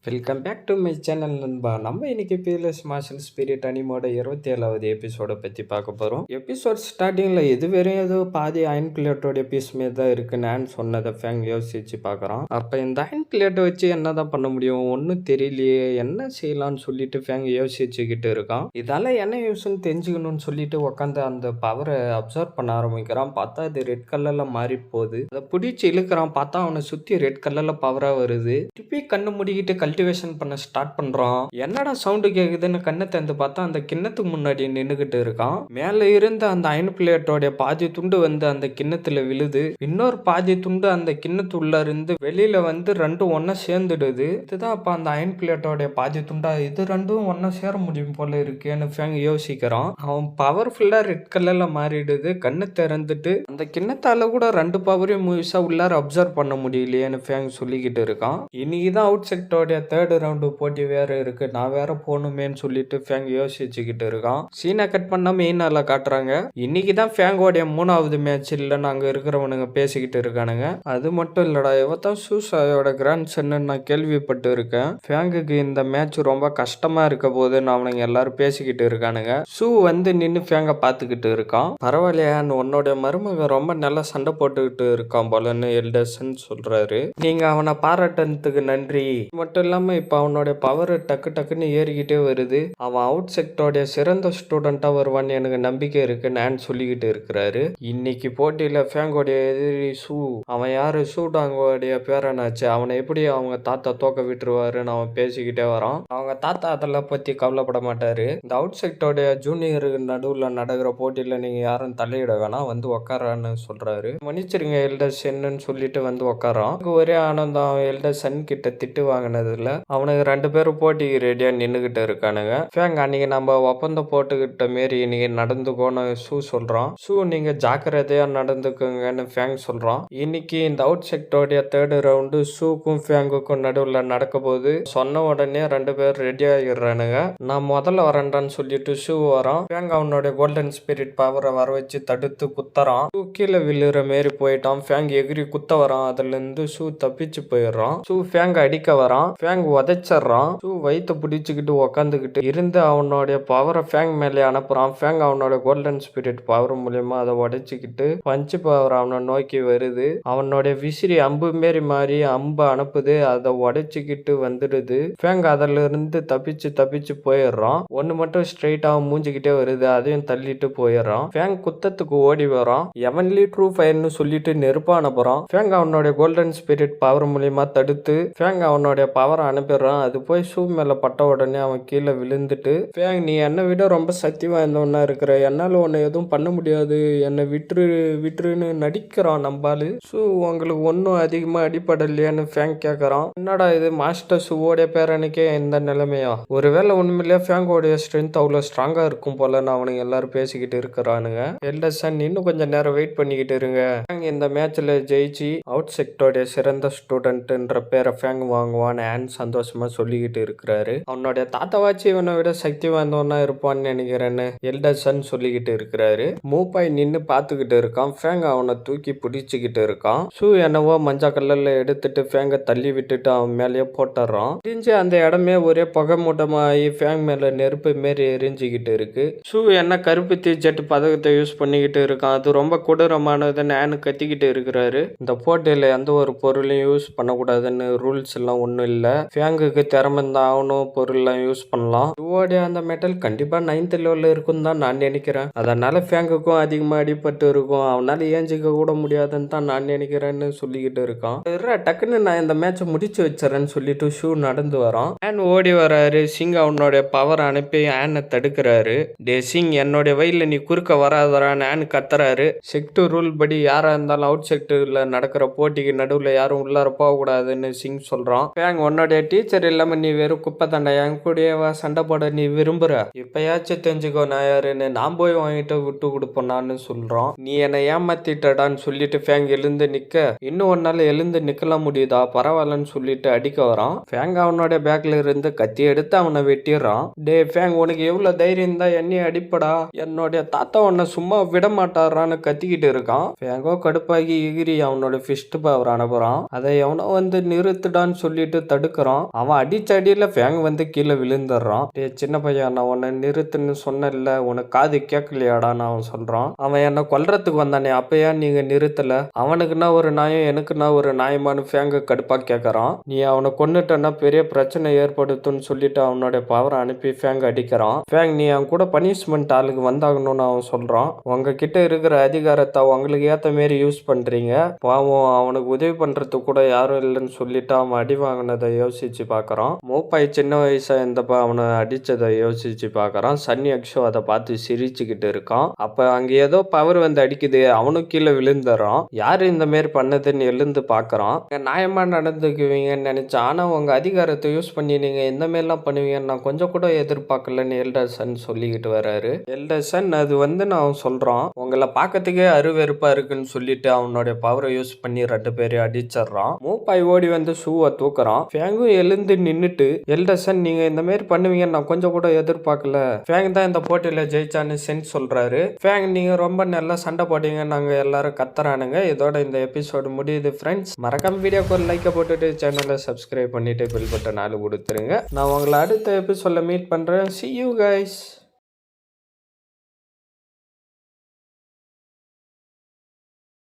Welcome back to my channel நண்பா. நம்ம இன்னைக்கு பீலஸ் மார்ஷல் ஸ்பிரிட் அனிமோட 27வது எபிசோட பற்றி பார்க்க போகிறோம். எபிசோட் ஸ்டார்டிங்கில் இது வெறும் ஏதோ பாதி அயன் பிளேட்டோட பீஸ் மாரி தான் இருக்குன்னு சொன்னதை ஃபேங் யோசிச்சு பார்க்குறான். அப்போ இந்த அயன் பிளேட்டை வச்சு என்ன தான் பண்ண முடியும், ஒன்றும் தெரியலையே, என்ன செய்யலாம்னு சொல்லிட்டு ஃபேங் யோசிச்சுக்கிட்டு இருக்கான். இதால் என்ன யூஸ்ன்னு தெரிஞ்சுக்கணும்னு சொல்லிட்டு உட்காந்து அந்த பவரை அப்சர்வ் பண்ண ஆரம்பிக்கிறான். பார்த்தா அது ரெட் கலரில் மாறி போகுது. அதை பிடிச்சி இழுக்கிறான். பார்த்தா அவனை சுற்றி ரெட் கலரில் பவராக வருது. திருப்பி கண்ணு முடிக்கிட்டு கல்டிவேஷன் பண்ண ஸ்டார்ட் பண்றான். என்னடா சவுண்டு கேக்குதுன்னு கண்ணை திறந்து பார்த்தா அந்த கிண்ணத்துக்கு முன்னாடி நின்னுகிட்டு இருக்கான். மேல இருந்த அந்த அயன் பிளேட்டோட பாதி துண்டு வந்து அந்த கிண்ணத்துல விழுது. இன்னொரு பாதி துண்டு அந்த கிண்ணத்துள்ள இருந்து வெளியில வந்து ரெண்டும் ஒன்னா சேர்ந்துடுது. இதுதான் அப்ப அந்த அயன் பிளேட்டோட பாதி துண்டா, இது ரெண்டும் ஒன்னா சேர முடியும் போல இருக்கேன்னு ஃபேங் யோசிக்கிறான். அவன் பவர்ஃபுல்லா ரெட் கலர்ல மாறிடுது. கண்ணை திறந்துட்டு அந்த கிண்ணத்தால கூட ரெண்டு பவரையும் முழுசா உள்ளார அப்சர்வ் பண்ண முடியலையேன்னு ஃபேங் சொல்லிக்கிட்டு இருக்கான். இன்னைக்குதான் அவுட் செக்டோட தேர்ட் ரவுண்டு போட்டி வேற இருக்கு, நான் வேற போகணுமேன்னு சொல்லிட்டு ஃபேங் யோசிச்சுக்கிட்டு இருக்கான். சீனை கட் பண்ணா மெயினால காட்டுறாங்க. இன்னைக்கு தான் ஃபேங்கோடைய 3வது மேட்ச் இல்லைன்னு அங்க இருக்கிறவனுங்க பேசிக்கிட்டு இருக்கானுங்க. அது மட்டும் இல்லடா, இவத்தான் சூசாயோட கிராண்ட் சன்னு நான் கேள்விப்பட்டு இருக்கேன். ஃபேங்குக்கு இந்த மேட்ச் ரொம்ப கஷ்டமா இருக்க போதுன்னு அவனுங்க எல்லாரும் பேசிக்கிட்டு இருக்கானுங்க. சூ வந்து நின்று ஃபேங்க பார்த்துக்கிட்டு இருக்கான். பரவாயில்லையான்னு உன்னோட மருமக ரொம்ப நல்லா சண்டை போட்டுக்கிட்டு இருக்கான் போலன்னு எல்டர்சன் சொல்றாரு. நீங்க அவனை பாராட்டுறதுக்கு நன்றி. மட்டும் இல்லாம இப்ப அவனோட பவர் டக்கு டக்குன்னு ஏறிக்கிட்டே வருது. அவன் அவுட் செக்டோட சிறந்த ஸ்டூடெண்டா வருவான்னு எனக்கு நம்பிக்கை இருக்கு நான் சொல்லிக்கிட்டு இருக்கிறாரு. இன்னைக்கு போட்டியில ஃபேங்கோடைய எதிரி சூ. அவன் யாரு, சூடாங்கோடைய பேரனாச்சு. அவனை எப்படி அவங்க தாத்தா தோக்க விட்டுருவாருன்னு அவன் பேசிக்கிட்டே வரான். அவங்க தாத்தா அதெல்லாம் பத்தி கவலைப்பட மாட்டாரு. இந்த அவுட் செக்டோடைய ஜூனியருக்கு நடுவுல நடக்கிற போட்டியில நீங்க யாரும் தலையிட வேணாம், வந்து உக்காரான்னு சொல்றாரு. மன்னிச்சிருங்க எல்டர் சென்னு சொல்லிட்டு வந்து உக்காரான். ஒரே ஆனந்தம் எல்டர் சன் கிட்ட திட்டு வாங்கினதுல அவனுக்கு 2 பேரும் போட்டிக்கு ரெடியா நின்னுகிட்டு இருக்கானுங்க. ஃபேங் அன்னைக்கு நம்ம ஒப்பந்தம் போட்டுக்கிட்ட மாரி இன்னைக்கு நடந்துக்கோன்னு சூ சொல்றான். சூ நீங்க ஜாக்கிரதையா நடந்துக்குங்கன்னு ஃபேங் சொல்றான். இன்னைக்கு இந்த அவுட் செக்டோடைய தேர்ட் ரவுண்டு சூக்கும் ஃபேங்குக்கும் நடுவுல நடக்க போது. சொன்ன உடனே 2 பேர் ரெடி ஆகிடுறானுங்க. நான் முதல்ல வரேன்டான்னு சொல்லிட்டு ஷூ வரான். ஃபேங் அவனோட கோல்டன் ஸ்பிரிட் பவரை வர வச்சு தடுத்து குத்தறான். ஷூ கீழே விழுற மாரி போயிட்டான். ஃபேங் எகிரி குத்த வரான். அதுல இருந்து ஷூ தப்பிச்சு போயிடுறான். ஷூ ஃபேங் அடிக்க வரான். ஃபேங் உதைச்சிடறான். ஷூ வயிற்ற பிடிச்சிக்கிட்டு உக்காந்துக்கிட்டு இருந்து அவனோட பவரை ஃபேங் மேலே அனுப்புறான். ஃபேங் அவனோட கோல்டன் ஸ்பிரிட் பவர் மூலியமா அதை உடைச்சிக்கிட்டு பஞ்சு பவர் அவனை நோக்கி வருது. அவனோட விசிறி அம்பு மாரி மாறி அம்பு அனுப்புது. அதை உடைச்சிக்கிட்டு வந்துடுது. ஃபேங் அதுல இருந்து தப்பிச்சு போயிடுறான். ஒன்னு மட்டும் ஸ்ட்ரெயிட்டா மூஞ்சிக்கிட்டே வருது. அதையும் தள்ளிட்டு போயிடுறான். ஃபேங் குத்தத்துக்கு ஓடி வரான். எவன்லி ட்ரூ ஃபயர்னு சொல்லிட்டு நெருப்பா அனுப்புறான். ஃபேங் அவனோட கோல்டன் ஸ்பிரிட் பவர் மூலியமா தடுத்து ஃபேங் அவனோட பவரை அனுப்பிடுறான். அது போய் ஷூ மேல பட்ட உடனே அவன் கீழே விழுந்துட்டு, ஃபேங் நீ என்னை விட ரொம்ப சக்தி வாய்ந்தவனா இருக்கிற, என்னால உன்னை எதுவும் பண்ண முடியாது, என்னை விட்டுருன்னு நடிக்கிறான் நம்பாலு. ஷூ உங்களுக்கு ஒன்னும் அதிகமா அடிப்படலையான்னு ஃபேங் கேட்கறான். என்னடா இது, மாஸ்டர் ஷூவோடைய பேரனுக்கே இந்த நிலைமையா? ஒருவேளை உண்மையிலேயே ஃபேங்கோடைய ஸ்ட்ரென்த் அவ்வளவு ஸ்ட்ராங்கா இருக்கும் போலன்னு அவனுங்க எல்லாரும் பேசிக்கிட்டு இருக்கிறானுங்க. எல்டர்சன் இன்னும் கொஞ்சம் நேரம் வெயிட் பண்ணிக்கிட்டு இருங்க, ஃபேங் இந்த மேட்ச்ல ஜெயிச்சு அவுட் செக்டோடைய சிறந்த ஸ்டூடெண்ட்ன்ற பேரை ஃபேங் வாங்குவான் சந்தோஷமா சொல்லிக்கிட்டு இருக்கிறாரு. அவனோட தாத்தாவாச்சு இவனை விட சக்தி வாய்ந்தவனா இருப்பான்னு நினைக்கிறேன்னு எல்டர்சன் சொல்லிக்கிட்டு இருக்கிறாரு. மூப்பாய் நின்னு பாத்துக்கிட்டு இருக்கான். ஃபேங் அவனை தூக்கி பிடிச்சுக்கிட்டு இருக்கான். ஷூ என்னவோ மஞ்சள் கல்லர்ல எடுத்துட்டு ஃபேங்க தள்ளி விட்டுட்டு அவன் மேலேயே போட்டுறான். எரிஞ்சு அந்த இடமே ஒரே புகை மூட்டமாகி ஃபேங் மேல நெருப்பு மாரி எரிஞ்சுக்கிட்டு இருக்கு. ஷூ என்ன கருப்பு தீச்சட்டு பதக்கத்தை யூஸ் பண்ணிக்கிட்டு இருக்கான். அது ரொம்ப கொடூரமானதுன்னு கத்திக்கிட்டு இருக்கிறாரு. இந்த போட்டியில எந்த ஒரு பொருளையும் யூஸ் பண்ணக்கூடாதுன்னு ரூல்ஸ் எல்லாம் ஒன்றும் இல்லை. ஃபேங்குக்கு திறமை இருந்தால் அவனும் பொருள்லாம் யூஸ் பண்ணலாம். ஷூவோடைய அந்த மெட்டல் கண்டிப்பாக 9th லெவலில் இருக்குன்னு தான் நான் நினைக்கிறேன். அதனால ஃபேங்குக்கும் அதிகமாக அடிபட்டு இருக்கும். அவனால ஏஞ்சிக்க கூட முடியாதுன்னு தான் நான் நினைக்கிறேன்னு சொல்லிக்கிட்டு இருக்கான். டக்குன்னு நான் இந்த மேட்சை முடிச்சு வச்சிடறேன்னு சொல்லிட்டு ஷூ நடந்து வரான். ஆன் ஓடி வராரு. சிங் அவனோட பவர் அனுப்பி ஆனை தடுக்கிறாரு. டே சிங், என்னோட வயலில் நீ குறுக்க வராதரான்னு ஆன் கத்துறாரு. செக்டர் ரூல் படி யாரா இருந்தாலும் அவுட் செக்டர்ல நடக்கிற போட்டிக்கு நடுவில் யாரும் உள்ளார போகக்கூடாதுன்னு சிங் சொல்றான். ஃபேங் உன்னோடைய டீச்சர் இல்லாம நீ வெறும் குப்பை தண்டை, என் கூடவா சண்டை போட நீ விரும்புற? இப்பயாச்சும் தெரிஞ்சுக்கோ நான் யாருன்னு. நான் போய் வாங்கிட்டு விட்டு கொடுப்பேன்னு சொல்றான். நீ என்னை ஏமாத்திட்டடான்னு சொல்லிட்டு ஃபேங் எழுந்து நிக்க, இன்னும் ஒன்னால எழுந்து நிக்கலாம் முடியுதா, பரவாயில்லன்னு சொல்லிட்டு அடிக்க வரான். ஃபேங் அவனோட பேக்ல இருந்து கத்தி எடுத்து அவனை வெட்டிடுறான். டே ஃபேங், உனக்கு எவ்வளவு தைரியம் தான் என்னைய அடிப்படா, என்னோட தாத்தா உன்னை சும்மா விட மாட்டாரான்னு கத்திக்கிட்டு இருக்கான். ஃபேங்கோ கடுப்பாகி எகிரி அவனோட ஃபிஸ்ட் பவர் அனுப்புறான். அதை எவனோ வந்து நிறுத்துடான்னு சொல்லிட்டு தடுக்க தடுக்கிறான். அவன் அடிச்ச அடியில ஃபேங் வந்து கீழே விழுந்துடுறான். டேய் சின்ன பையன், நான் உன்னை நிறுத்துன்னு சொன்னேன்ல, உனக்கு காது கேட்கலையாடான்னு அவன் சொல்றான். அவன் என்ன கொல்றதுக்கு வந்தானே, அப்ப ஏன் நீங்க நிறுத்தல? அவனுக்குன்னா ஒரு நியாயம், எனக்குன்னா ஒரு நியாயமானு ஃபேங்க கடுப்பா கேட்கறான். நீ அவனை கொன்னுட்டன்னா பெரிய பிரச்சனை ஏற்படுத்துன்னு சொல்லிட்டு அவனுடைய பவரை அனுப்பி ஃபேங் அடிக்கிறான். ஃபேங், நீ அவன் கூட பனிஷ்மெண்ட் ஆளுக்கு வந்தாகணும்னு அவன் சொல்றான். உங்ககிட்ட இருக்கிற அதிகாரத்தை உங்களுக்கு ஏத்த மாரி யூஸ் பண்றீங்க, பாவம் அவனுக்கு உதவி பண்றதுக்கு கூட யாரும் இல்லைன்னு சொல்லிட்டு அவன் அடி வாங்கினதை யோசிச்சு பாக்குறான். மூப்பாய் சின்ன வயசா இருந்தப்ப அவனை அடிச்சதை யோசிச்சு பாக்குறான். சன்னி அக்ஷோ அதை பார்த்து சிரிச்சுக்கிட்டு இருக்கான். அப்ப அங்க ஏதோ பவர் வந்து அடிக்குது, அவனும் கீழே விழுந்துறான். யாரு இந்த மாரி பண்ணதுன்னு எழுந்து பாக்குறான். நியாயமா நடந்துக்குவீங்கன்னு நினைச்சேன், ஆனா உங்க அதிகாரத்தை யூஸ் பண்ணி நீங்க எந்த மாரிலாம் பண்ணுவீங்கன்னு நான் கொஞ்சம் கூட எதிர்பார்க்கலன்னு எல்டர் சன் சொல்லிக்கிட்டு வர்றாரு. எல்டர் சன் அது வந்து நான் சொல்றான், உங்களை பார்க்கறதுக்கே அருவெருப்பா இருக்குன்னு சொல்லிட்டு அவனுடைய பவரை யூஸ் பண்ணி 2 பேரையும் அடிச்சிடறான். மூப்பாய் ஓடி வந்து ஷூவை தூக்குறான். ஃபேங்கும் எழுந்து நின்னுட்டு, எல்டர் சன் நீங்க இந்த மாதிரி பண்ணுவீங்கன்னு நான் கொஞ்சம் கூட எதிர்பார்க்கல, ஃபேங் தான் இந்த போட்டியில ஜெயிச்சான்னு சென் சொல்றாரு. ஃபேங், நீங்க ரொம்ப நல்லா சண்டை போட்டீங்க, நாங்க எல்லாரும் கத்துறானுங்க. இதோட இந்த எபிசோடு முடியுது ஃப்ரெண்ட்ஸ். மறக்காம வீடியோக்கு ஒரு லைக்கை போட்டுட்டு சேனலை சப்ஸ்கிரைப் பண்ணிட்டு பெல் பட்டன் ஆளு கொடுத்துருங்க. நான் உங்களை அடுத்த எபிசோட்ல மீட் பண்றேன். See you guys.